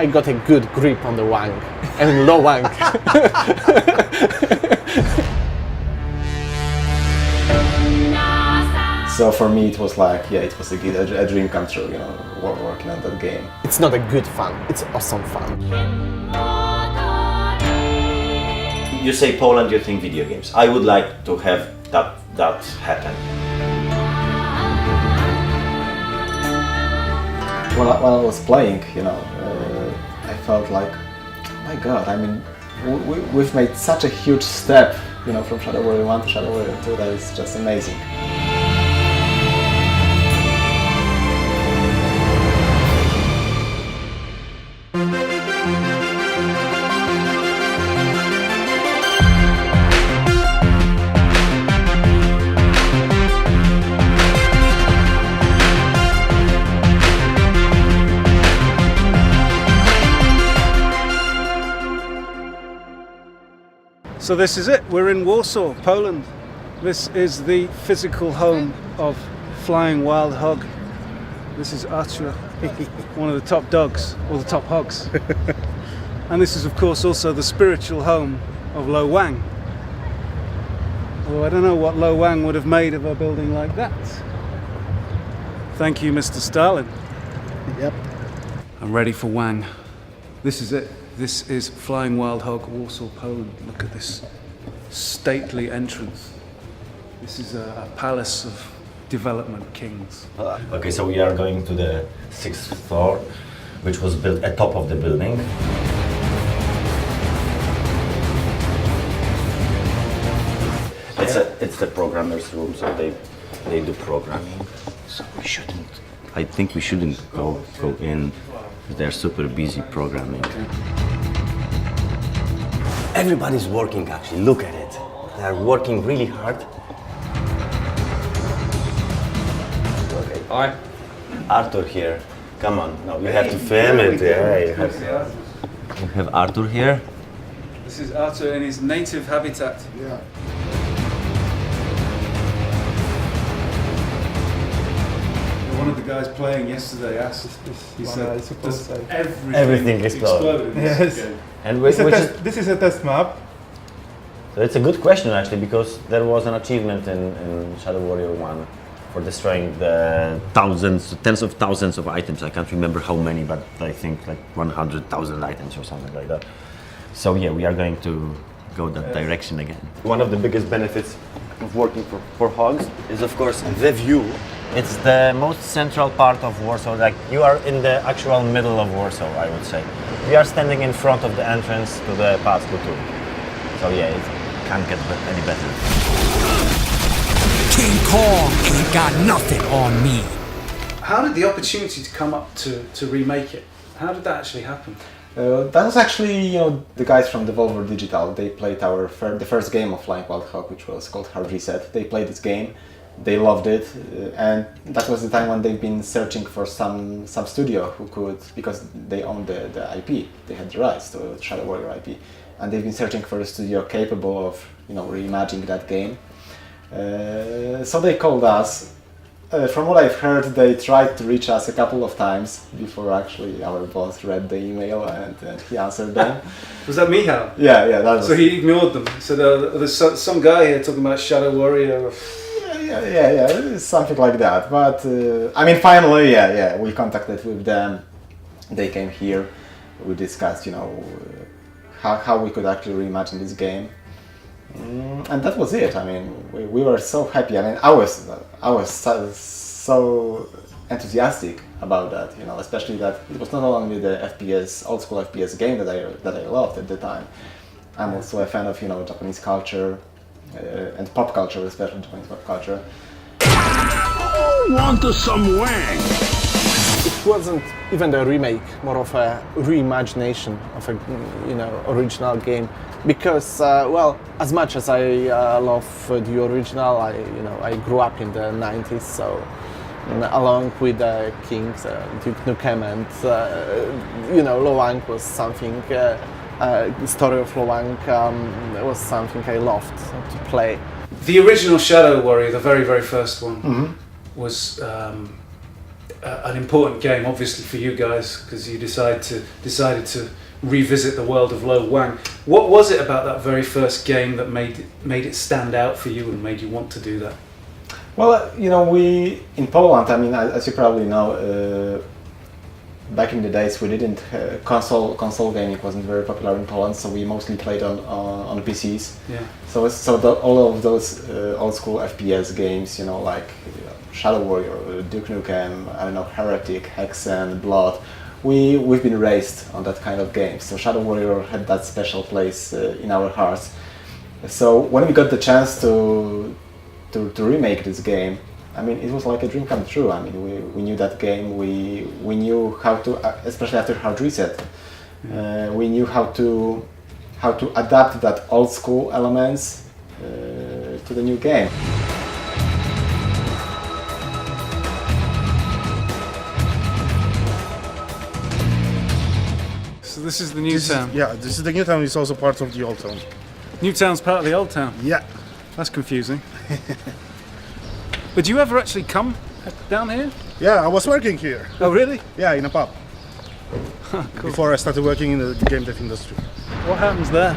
I got a good grip on the Wang, and Lo Wang. So for me it was like, yeah, it was a dream come true, you know, working on that game. It's not a good fun, it's awesome fun. You say Poland, you think video games. I would like to have that happen. While I was playing, you know, I felt like, oh my God, I mean, we've made such a huge step, you know, from Shadow Warrior 1 to Shadow Warrior 2, that is just amazing. So this is it, we're in Warsaw, Poland. This is the physical home of Flying Wild Hog. This is Artur, one of the top dogs, or the top hogs. And this is of course also the spiritual home of Lo Wang. Well, I don't know what Lo Wang would have made of a building like that. Thank you, Mr. Stalin. Yep. I'm ready for Wang. This is it. This is Flying Wild Hog, Warsaw, Poland. Look at this stately entrance. This is a palace of development kings. Okay, so we are going to the 6th floor, which was built at top of the building. It's the programmer's room, so they do programming. So we shouldn't. I think we shouldn't go in. They're super busy programming. Everybody's working actually, look at it. They're working really hard. Okay. Hi. Artur here. Come on, no, you have to film it. Yeah, you have Artur here. This is Artur in his native habitat. Yeah. One of the guys playing yesterday asked, he said, does Everything exploded. in this Yes. game? And This is a test map. so it's a good question actually, because there was an achievement in Shadow Warrior 1 for destroying the tens of thousands of items. I can't remember how many, but I think like 100,000 items or something like that. So yeah, we are going to go that direction again. One of the biggest benefits of working for hogs is of course the view. It's the most central part of Warsaw, like you are in the actual middle of Warsaw, I would say. We are standing in front of the entrance to the Pałac Kultury. So yeah, it can't get any better. King Kong ain't got nothing on me. How did the opportunity to come up to remake it? How did that actually happen? That was actually, you know, the guys from Devolver Digital. They played the first game of Flying Wild Hog, which was called Hard Reset. They played this game, they loved it, and that was the time when they've been searching for some studio who could, because they owned the IP, they had the rights to Shadow Warrior IP, and they've been searching for a studio capable of, you know, reimagining that game. So they called us. From what I've heard, they tried to reach us a couple of times before actually our boss read the email and he answered them. Was that Michal? Yeah, that was. So he ignored them. So there's some guy here talking about Shadow Warrior. Yeah, something like that. But I mean, finally, we contacted with them. They came here. We discussed, you know, how we could actually reimagine this game. And that was it. I mean, we were so happy. I mean, I was so enthusiastic about that. You know, especially that it was not only the FPS, old school FPS game that I loved at the time. I'm also a fan of, you know, Japanese culture and pop culture, especially Japanese pop culture. Want some Wang? It wasn't even a remake, more of a reimagination of a, you know, original game. Because, well, as much as I love the original, I grew up in the 90s, so along with the Kings, Duke Nukem, and you know, Lo Wang was something. The story of Lo Wang was something I loved to play. The original Shadow Warrior, the very first one, was an important game, obviously for you guys, because you decided to revisit the world of Lo Wang. What was it about that very first game that made it stand out for you and made you want to do that? Well, we in Poland. I mean, as you probably know, back in the days we didn't console gaming wasn't very popular in Poland, so we mostly played on PCs. Yeah. All of those old school FPS games, like Shadow Warrior, Duke Nukem, I don't know, Heretic, Hexen, Blood. We've been raised on that kind of game, so Shadow Warrior had that special place in our hearts. So when we got the chance to remake this game, I mean, it was like a dream come true. I mean, we knew that game. We knew how to, especially after Hard Reset, we knew how to adapt that old school elements to the new game. So this is the new town. This is the new town. It's also part of the old town. New town's part of the old town. Yeah. That's confusing. But do you ever actually come down here? Yeah, I was working here. Oh, really? Yeah, in a pub. Cool. Before I started working in the game dev industry. What happens there?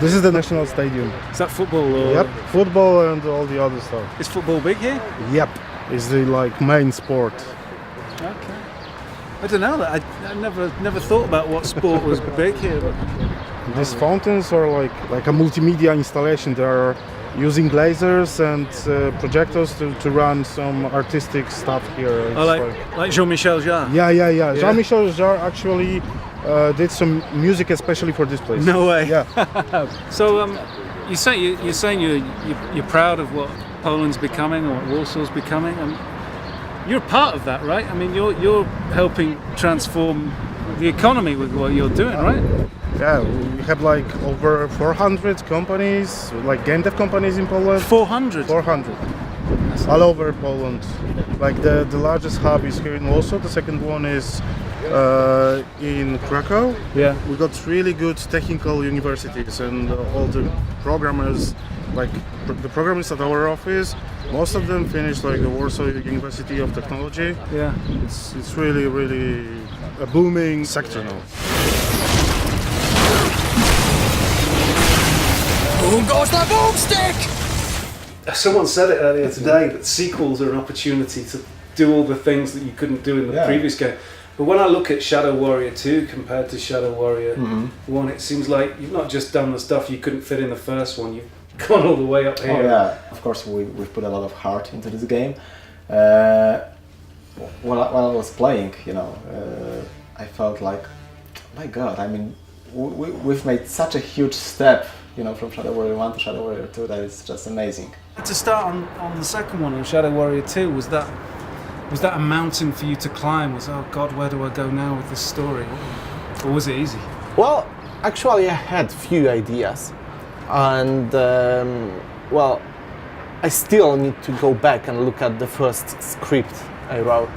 This is the national stadium. Is that football or? Yep, football and all the other stuff. Is football big here? Yep, it's the main sport. Okay. I don't know that. I never thought about what sport was big here. But... These fountains are like a multimedia installation. They are using lasers and projectors to run some artistic stuff here. It's like Jean-Michel Jarre? Yeah. Jean-Michel Jarre actually did some music especially for this place. No way. Yeah. So you're saying you're proud of what Poland's becoming or what Warsaw's becoming. You're part of that, right? I mean, you're helping transform the economy with what you're doing, right? Yeah, we have like over 400 companies, like game dev companies in Poland. 400? 400. All over Poland. Like the largest hub is here in Warsaw, the second one is in Krakow. Yeah. We got really good technical universities and all the programmers, like the programmers at our office, most of them finished like the Warsaw University of Technology. Yeah. It's really, really a booming sector now. Boom goes the boomstick! Someone said it earlier today that sequels are an opportunity to do all the things that you couldn't do in the previous game. But when I look at Shadow Warrior 2 compared to Shadow Warrior 1, it seems like you've not just done the stuff you couldn't fit in the first one, you've gone all the way up here. Oh yeah, of course we've put a lot of heart into this game. While I was playing, I felt like, my God, I mean, we've made such a huge step, from Shadow Warrior 1 to Shadow Warrior 2, that is just amazing. To start on the second one, on Shadow Warrior 2, was that a mountain for you to climb? Oh God, where do I go now with this story? Or was it easy? Well, actually I had few ideas, and I still need to go back and look at the first script I wrote.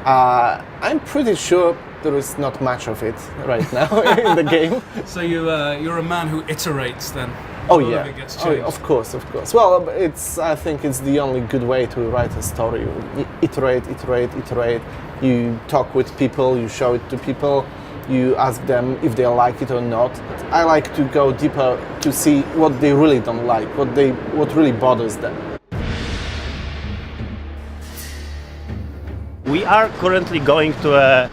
I'm pretty sure there is not much of it right now in the game. So you're a man who iterates then? Oh yeah, it gets changed. of course. Well, I think it's the only good way to write a story. You iterate. You talk with people, you show it to people, you ask them if they like it or not. I like to go deeper to see what they really don't like, what really bothers them. We are currently going to a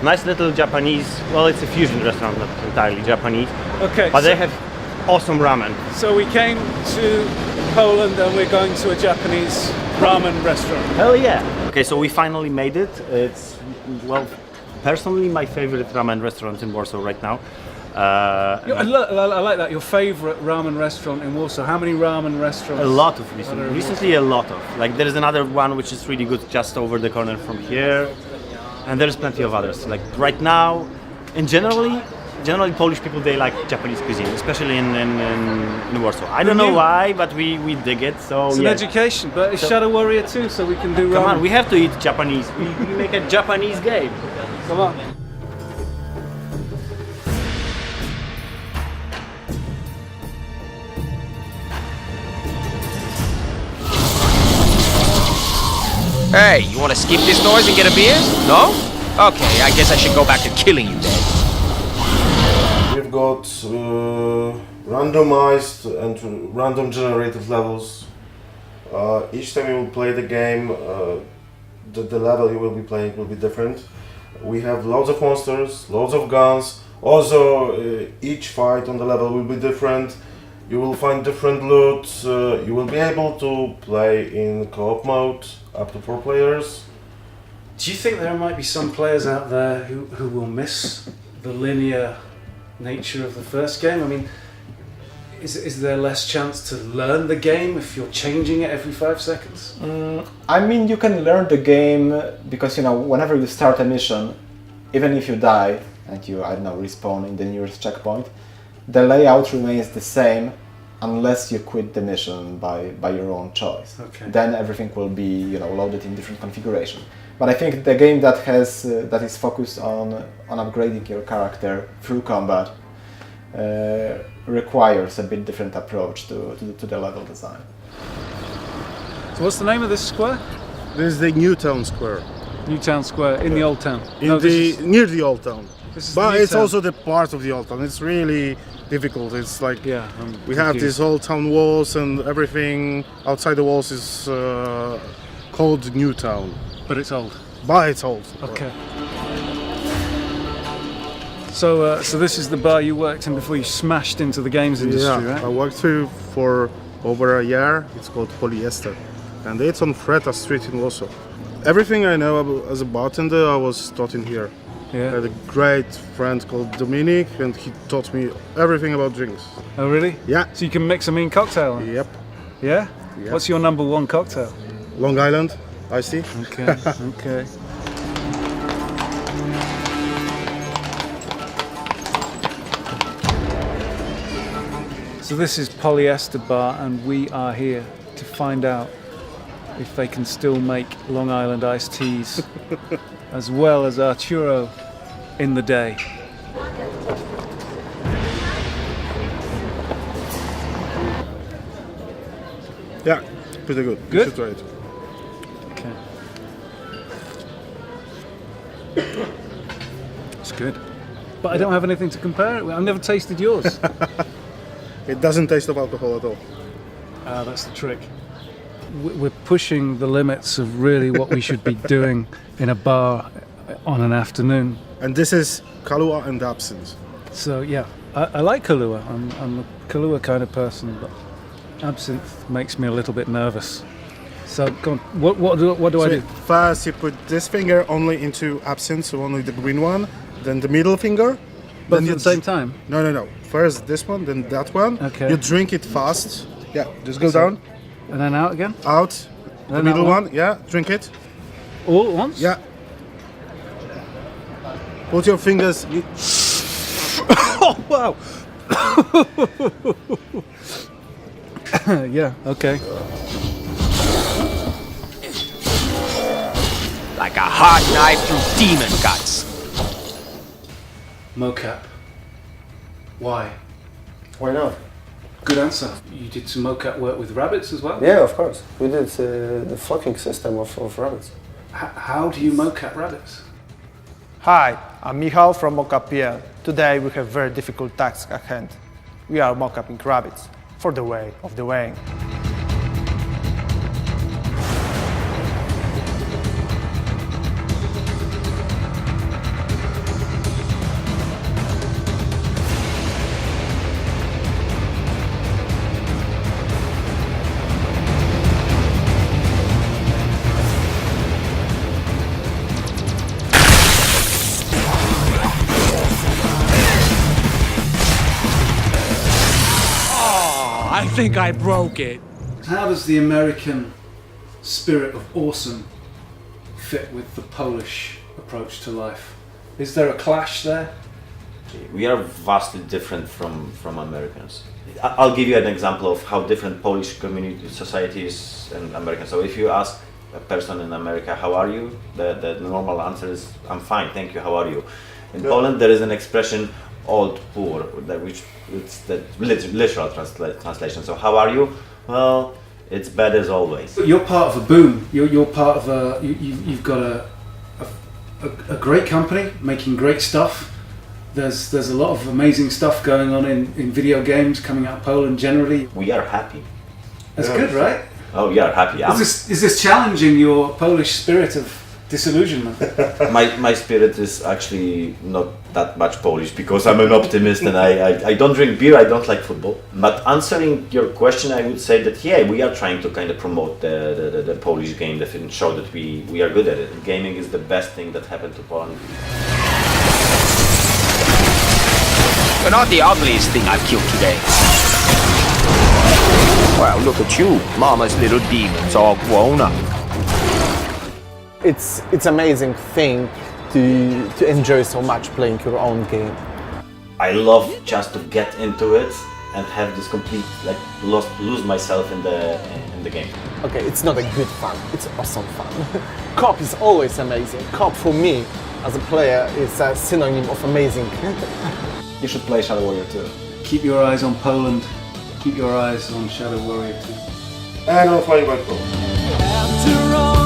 nice little Japanese, well, it's a fusion restaurant, not entirely Japanese. Okay. But they have awesome ramen. So we came to Poland and we're going to a Japanese ramen restaurant. Hell yeah. Okay, so we finally made it. It's, well, personally my favorite ramen restaurant in Warsaw right now. I like that, your favorite ramen restaurant in Warsaw. How many ramen restaurants? A lot of recently a lot of. Like there is another one which is really good just over the corner from here. And there's plenty of others. Like right now, generally Polish people, they like Japanese cuisine, especially in Warsaw. I don't know why, but we dig it. So it's an education, but it's Shadow Warrior 2, so we can do ramen. Come on, we have to eat Japanese. We make a Japanese game. Come on. Hey, you want to skip this noise and get a beer? No? Okay, I guess I should go back to killing you then. We've got randomized and random generated levels. Each time you will play the game, the level you will be playing will be different. We have loads of monsters, loads of guns. Also, each fight on the level will be different. You will find different loot. You will be able to play in co-op mode, up to 4 players. Do you think there might be some players out there who will miss the linear nature of the first game? I mean, is there less chance to learn the game if you're changing it every 5 seconds? I mean, you can learn the game because, you know, whenever you start a mission, even if you die and you, I don't know, respawn in the nearest checkpoint, the layout remains the same unless you quit the mission by your own choice. Okay. Then everything will be, you know, loaded in different configuration. But I think the game that has that is focused on upgrading your character through combat requires a bit different approach to the level design. So what's the name of this square? This is the New Town Square. Newtown Square, in the old town. Near the old town. This is But the it's Newtown. also the part of the old town. It's really difficult. It's like Yeah, we have these old town walls, and everything outside the walls is called New Town. But it's old. But it's old. Okay. So this is the bar you worked in before you smashed into the games industry, Yeah, I right? worked here for over a year. It's called Polyester, and it's on Freta Street in Warsaw. Everything I know as a bartender, I was taught in here. I Yeah. had a great friend called Dominic, and he taught me everything about drinks. Oh, really? Yeah. So you can mix a mean cocktail? Yep. Yeah? Yeah. What's your number one cocktail? Long Island, iced tea. Okay, okay. So this is Polyester Bar, and we are here to find out if they can still make Long Island iced teas as well as Arturo in the day. Yeah, pretty good. You Good? should try it. Okay. It's good. But I don't have anything to compare it with. I've never tasted yours. It doesn't taste of alcohol at all. Ah, that's the trick. We're pushing the limits of really what we should be doing in a bar on an afternoon. And this is Kahlua and absinthe. So yeah, I like Kahlua. I'm a Kahlua kind of person, but absinthe makes me a little bit nervous. So go on. What do I do? First, you put this finger only into absinthe, so only the green one. Then the middle finger. Both then at the same time? No. First this one, then that one. Okay. You drink it fast. Yeah, just go So- down, And then out again? out. The Then middle that one? one. Yeah, drink it. All at once? Yeah. Put your fingers. Oh, wow. Yeah, okay. Like a hot knife through demon guts. Mocap. Why? Why not? Good answer. You did some mocap work with rabbits as well? Yeah, of course. We did the flocking system of rabbits. How do you mocap rabbits? Hi, I'm Michal from Mocap.pl. Today we have very difficult task at hand. We are mocaping rabbits for the way of the Wang. I think I broke it. How does the American spirit of awesome fit with the Polish approach to life? Is there a clash there? We are vastly different from Americans. I'll give you an example of how different Polish community society is and American. So if you ask a person in America, how are you? The normal answer is, I'm fine, thank you, how are you? In Poland there is an expression, old poor, which it's the literal translation. So how are you? Well, It's bad as always. You're part of a boom. You're part of a. You've got a great company making great stuff. There's a lot of amazing stuff going on in video games coming out of Poland generally. We are happy. That's good, right? Oh, we are happy. Is this challenging your Polish spirit of disillusionment? My spirit is actually not that much Polish because I'm an optimist and I don't drink beer, I don't like football. But answering your question, I would say that yeah, we are trying to kind of promote the Polish game and show that we are good at it. Gaming is the best thing that happened to Poland. You're not the ugliest thing I've killed today. Well, look at you. Mama's little demons all grown up. It's amazing thing to enjoy so much playing your own game. I love just to get into it and have this complete lose myself in the game. Okay, it's not a good fun, it's awesome fun. Co-op is always amazing. Co-op for me, as a player, is a synonym of amazing. You should play Shadow Warrior 2. Keep your eyes on Poland. Keep your eyes on Shadow Warrior 2. And on Flying Wild Hog. After all